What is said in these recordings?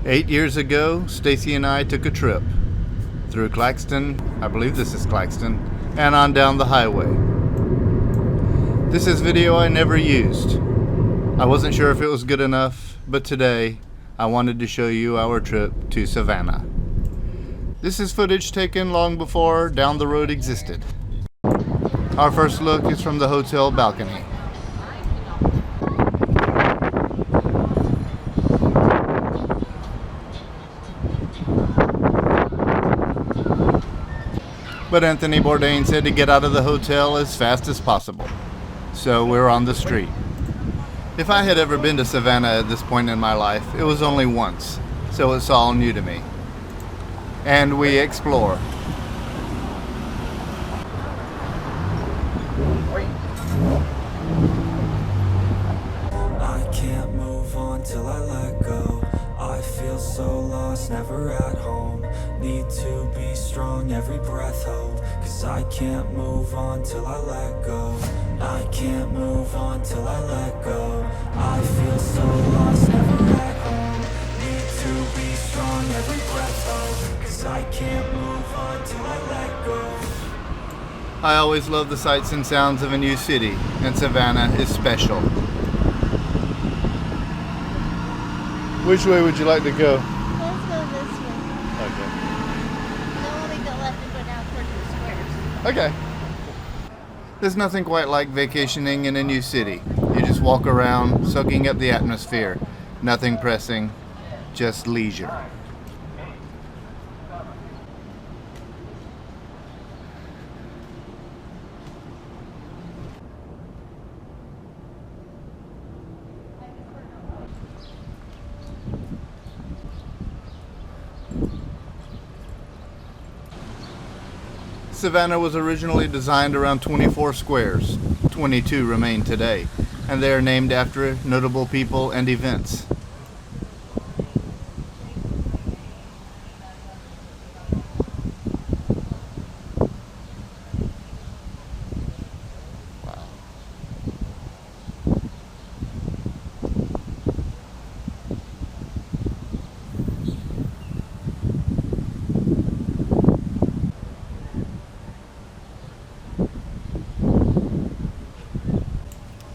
8 years ago, Stacy and I took a trip through Claxton, I believe this is Claxton, and on down the highway. This is video I never used. I wasn't sure if it was good enough, but today I wanted to show you our trip to Savannah. This is footage taken long before down the road existed. Our first look is from the hotel balcony. But Anthony Bourdain said to get out of the hotel as fast as possible. So we're on the street. If I had ever been to Savannah at this point in my life, it was only once, so it's all new to me. And we explore. I can't move on till I let go. I feel so lost, never at home. Need to be strong, every breath hold. Cause I can't move on till I let go. I can't move on till I let go. I feel so lost, never at home. Need to be strong, every breath hold. Cause I can't move on till I let go. I always love the sights and sounds of a new city, and Savannah is special. Which way would you like to go? Let's go this way. Okay. Then we'll make the left and go down towards the squares. Okay. There's nothing quite like vacationing in a new city. You just walk around, soaking up the atmosphere. Nothing pressing, just leisure. Savannah was originally designed around 24 squares. 22 remain today, and they are named after notable people and events. Wow.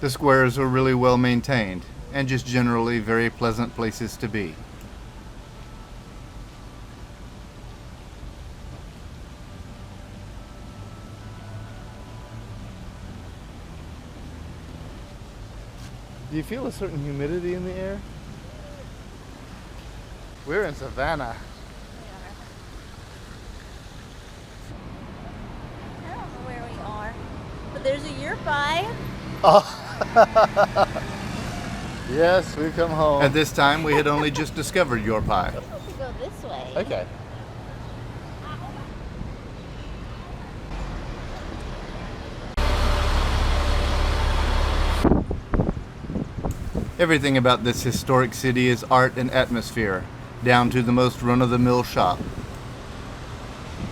The squares are really well maintained, and just generally very pleasant places to be. Do you feel a certain humidity in the air? We're in Savannah. I don't know where we are, but there's a yerby. Oh. Yes, we've come home. At this time, we had only just discovered your pie. We're supposed to go this way. Okay. Everything about this historic city is art and atmosphere, down to the most run-of-the-mill shop.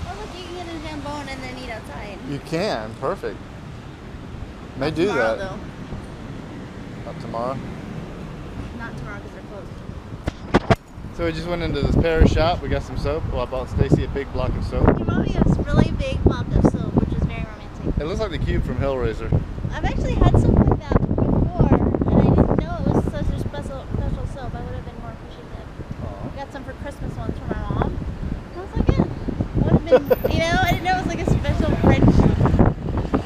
Oh, look, you can get a jambone and then eat outside. You can, perfect. May Not do tomorrow, that. though. Not tomorrow. Not tomorrow because they're closed. So we just went into this Paris shop. We got some soap. Well, I bought Stacy a big block of soap. You bought me a really big block of soap, which is very romantic. It looks like the cube from Hellraiser. I've actually had something like that before, and I didn't know it was such a special soap. I would have been more appreciative. I got some for Christmas once from my mom. And I was like, yeah, would have been, you know, I didn't know it was like a special French.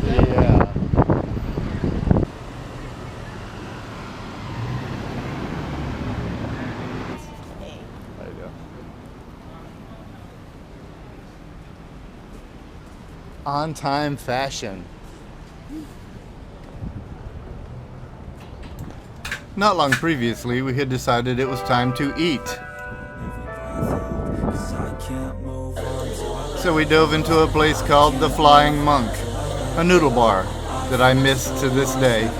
Yeah. There you go. On-time fashion. Not long previously, we had decided it was time to eat. So we dove into a place called the Flying Monk, a noodle bar that I miss to this day.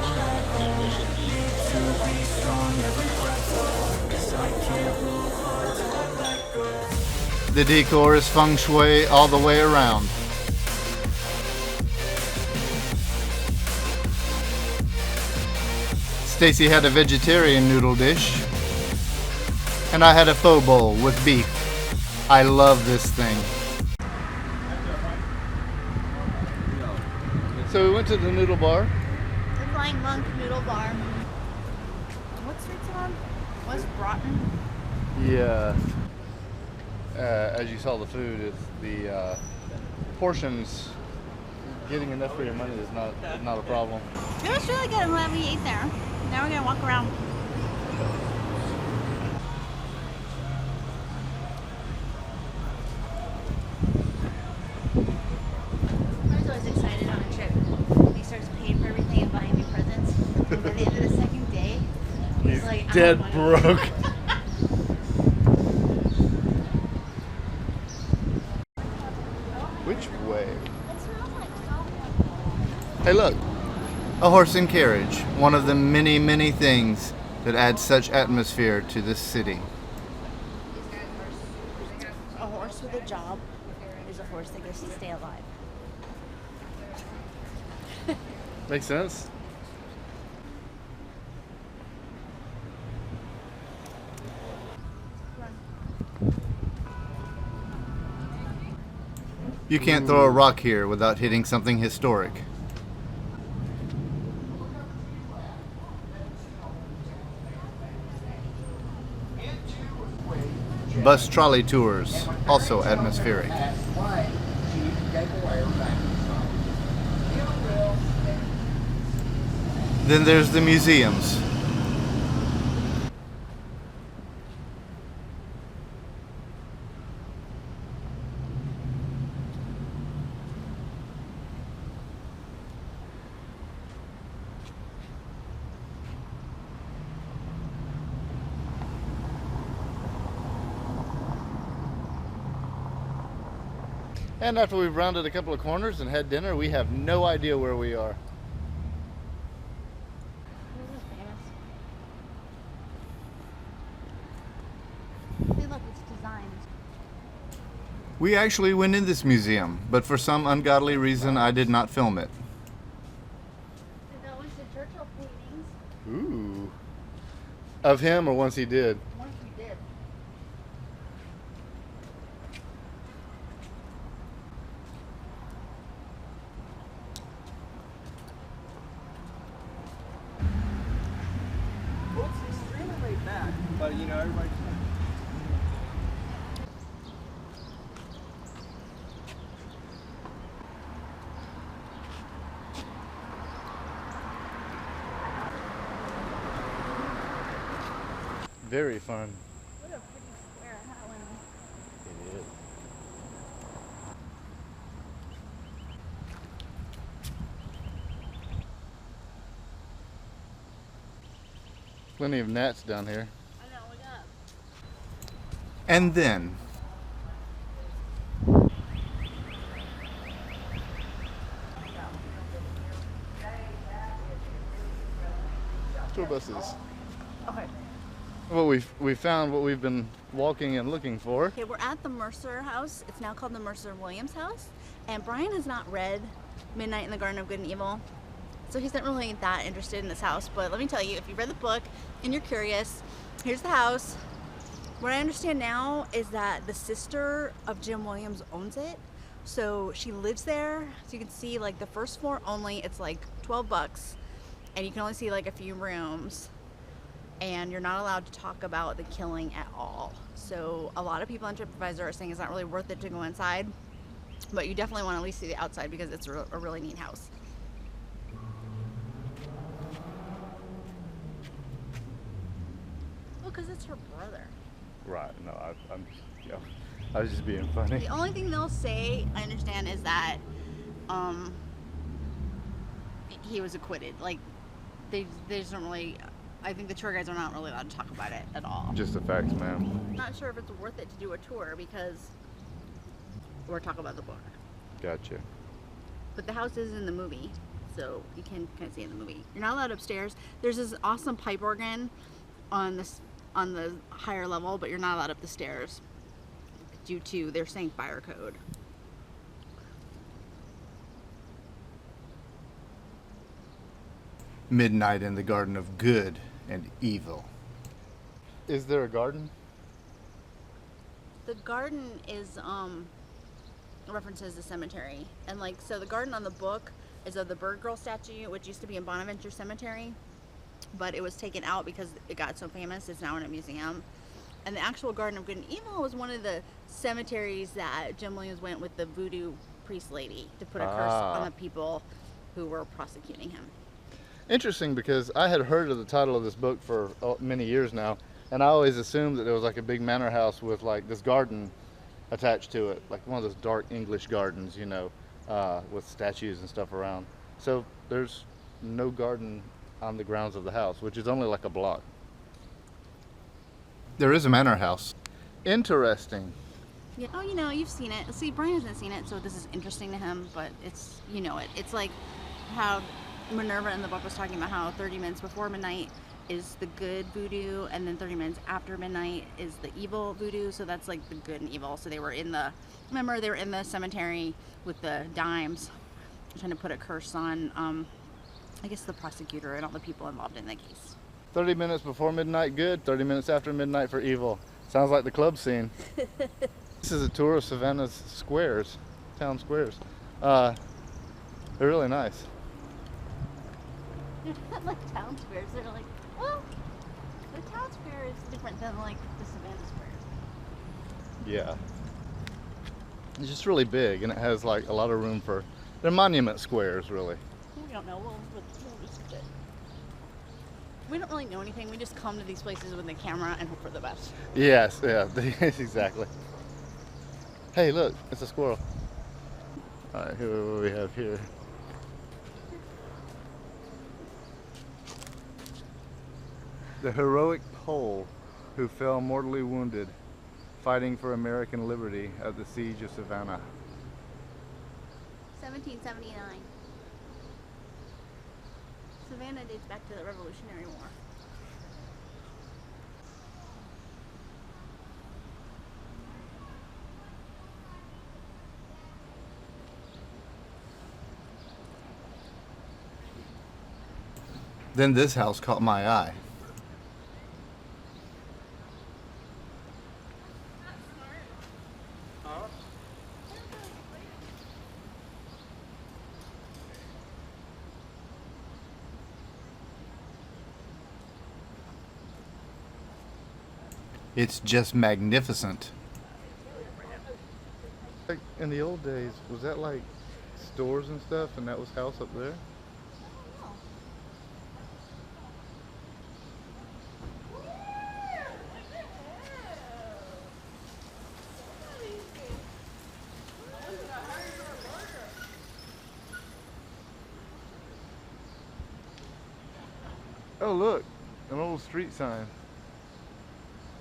The decor is feng shui all the way around. Stacy had a vegetarian noodle dish. And I had a pho bowl with beef. I love this thing. So we went to the Noodle Bar. The Flying Monk Noodle Bar. What street's it on? West Broughton? Yeah. As you saw, the food is the portions. Getting enough for your money is not a problem. It was really good. I'm glad we ate there. Now we're gonna walk around. I was always excited on a trip when he starts paying for everything and buying me presents. And by the end of the second day, he's like, dead I don't want broke. Which way? It smells like salt. Hey, look. A horse and carriage. One of the many, many things that add such atmosphere to this city. A horse with a job is a horse that gets to stay alive. Makes sense. You can't throw a rock here without hitting something historic. Bus trolley tours, also atmospheric. Then there's the museums. And after we've rounded a couple of corners and had dinner, we have no idea where we are. Hey, look, it's designed. We actually went in this museum, but for some ungodly reason I did not film it. That was the Churchill paintings. Ooh. Of him or once he did? Once we did. Well, it's extremely laid back, but you know, everybody's Very fun. What a pretty square Helen. It is. Plenty of gnats down here. I know, look up. And then tour buses. Okay. Well, we found what we've been walking and looking for. Okay, we're at the Mercer House. It's now called the Mercer Williams House. And Brian has not read Midnight in the Garden of Good and Evil. So he's not really that interested in this house. But let me tell you, if you read the book and you're curious, here's the house. What I understand now is that the sister of Jim Williams owns it. So she lives there. So you can see like the first floor only, it's like $12. And you can only see like a few rooms. And you're not allowed to talk about the killing at all. So a lot of people on TripAdvisor are saying it's not really worth it to go inside, but you definitely want to at least see the outside because it's a really neat house. Well, because it's her brother. Right. No, I'm I was just being funny. The only thing they'll say, I understand, is that he was acquitted. Like they just don't really. I think the tour guides are not really allowed to talk about it at all. Just the facts, ma'am. I'm not sure if it's worth it to do a tour because we're talking about the book. Gotcha. But the house is in the movie, so you can kind of see it in the movie. You're not allowed upstairs. There's this awesome pipe organ on the higher level, but you're not allowed up the stairs due to, they're saying, fire code. Midnight in the Garden of Good and Evil. Is there a garden? The garden is references the cemetery, and like so the garden on the book is of the Bird Girl statue, which used to be in Bonaventure Cemetery, but it was taken out because it got so famous. It's now in a museum. And the actual Garden of Good and Evil was one of the cemeteries that Jim Williams went with the voodoo priest lady to put a curse on the people who were prosecuting him. Interesting, because I had heard of the title of this book for many years now, and I always assumed that there was like a big manor house with like this garden attached to it, like one of those dark English gardens, you know, with statues and stuff around. So there's no garden on the grounds of the house, which is only like a block. There is a manor house. Interesting. Yeah. Oh, you know, you've seen it. See, Brian hasn't seen it, so this is interesting to him, but it's, you know it. It's like how Minerva in the book was talking about how 30 minutes before midnight is the good voodoo, and then 30 minutes after midnight is the evil voodoo. So that's like the good and evil. So they were in the, remember, they were in the cemetery with the dimes trying to put a curse on, I guess, the prosecutor and all the people involved in the case. 30 minutes before midnight good, 30 minutes after midnight for evil. Sounds like the club scene. This is a tour of Savannah's squares, town squares. They're really nice. They're not like town squares. They're like, well, the town square is different than like the Savannah square. Yeah. It's just really big, and it has like a lot of room for, they're monument squares, really. We don't know. We'll just we don't really know anything. We just come to these places with the camera and hope for the best. Yes, yeah, exactly. Hey, look, it's a squirrel. All right, what do we have here? The heroic Pole who fell mortally wounded fighting for American liberty at the siege of Savannah. 1779. Savannah dates back to the Revolutionary War. Then this house caught my eye. It's just magnificent. Like in the old days, was that like stores and stuff, and that was house up there? Oh look, an old street sign.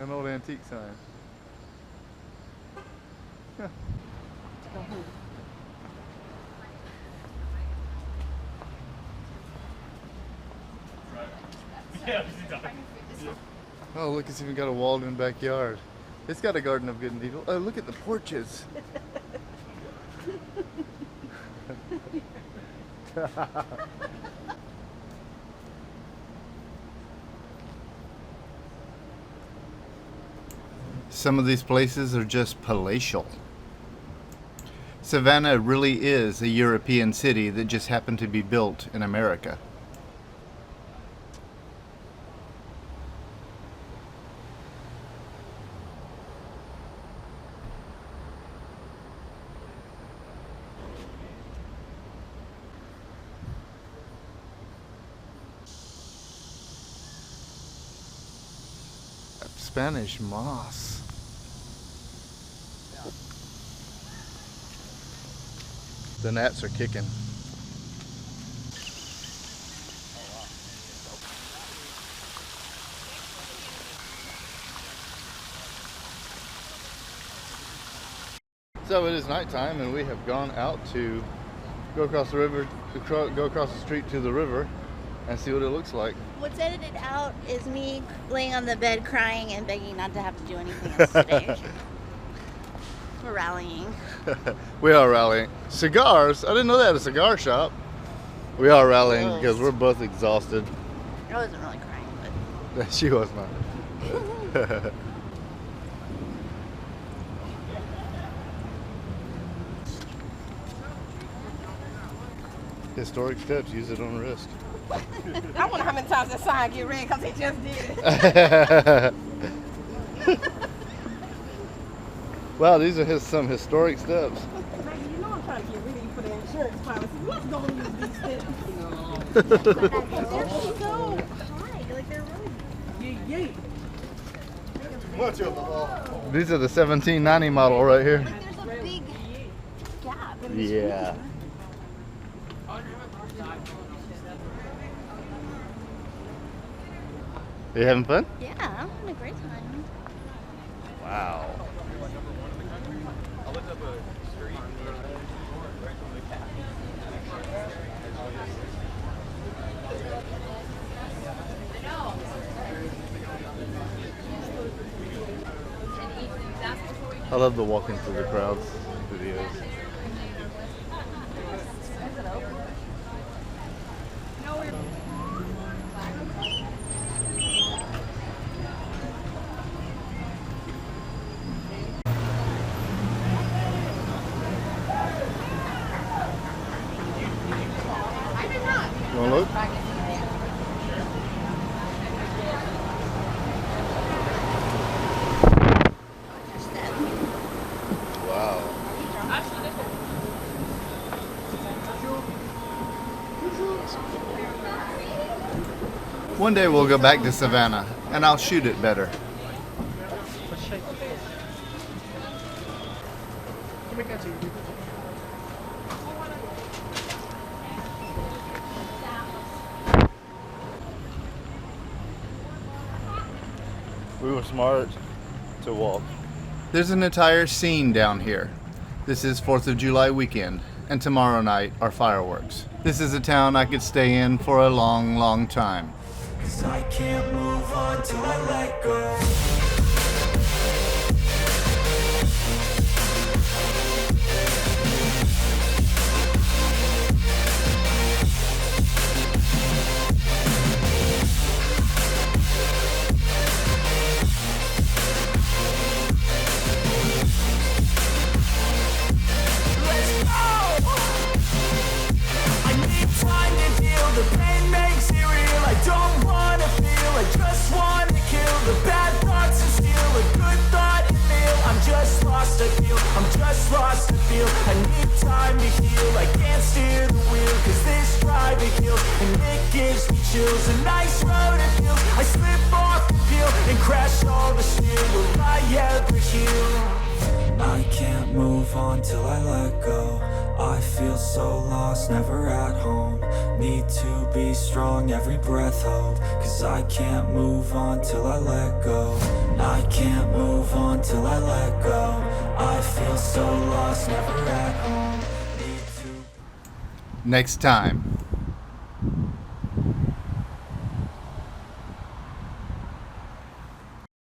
An old antique sign. Yeah. Oh, look, it's even got a walled-in backyard. It's got a garden of good and evil. Oh, look at the porches. Some of these places are just palatial. Savannah really is a European city that just happened to be built in America. Spanish moss. The gnats are kicking. So it is nighttime, and we have gone out to go across the river, go across the street to the river, and see what it looks like. What's edited out is me laying on the bed crying and begging not to have to do anything else today. We're rallying. We are rallying. Cigars? I didn't know they had a cigar shop. We are rallying because we're both exhausted. I wasn't really crying, but... She was not. Historic steps, use it on the wrist. I wonder how many times that sign get read because he just did it. Wow, these are some historic steps. Maggie, you know I'm trying to get rid of you for the insurance policy. Let's go use these steps. They're so high. Like they're really. Yeah. These are the 1790 model right here. Like there's a big gap. Yeah. Are you having fun? Yeah, I'm having a great time. Wow. I love the walking through the crowds videos. You want to look? Wow. One day we'll go back to Savannah and I'll shoot it better. We were smart to walk. There's an entire scene down here. This is 4th of July weekend, and tomorrow night are fireworks. This is a town I could stay in for a long, long time. 'Cause I can't move on till I let go. The pain makes it real. I don't wanna feel. I just wanna kill the bad thoughts and steal a good thought and feel. I'm just lost to feel. I'm just lost to feel. I need time to heal. I can't steer the wheel 'cause this drive it kills and it gives me chills. A nice road it feels. I slip off the peel and crash all the steel. Will I ever heal? I can't move on till I let go. I feel so lost, never at home. Need to be strong, every breath hold. 'Cause I can't move on till I let go. I can't move on till I let go. I feel so lost, never at home. Need to. Next time.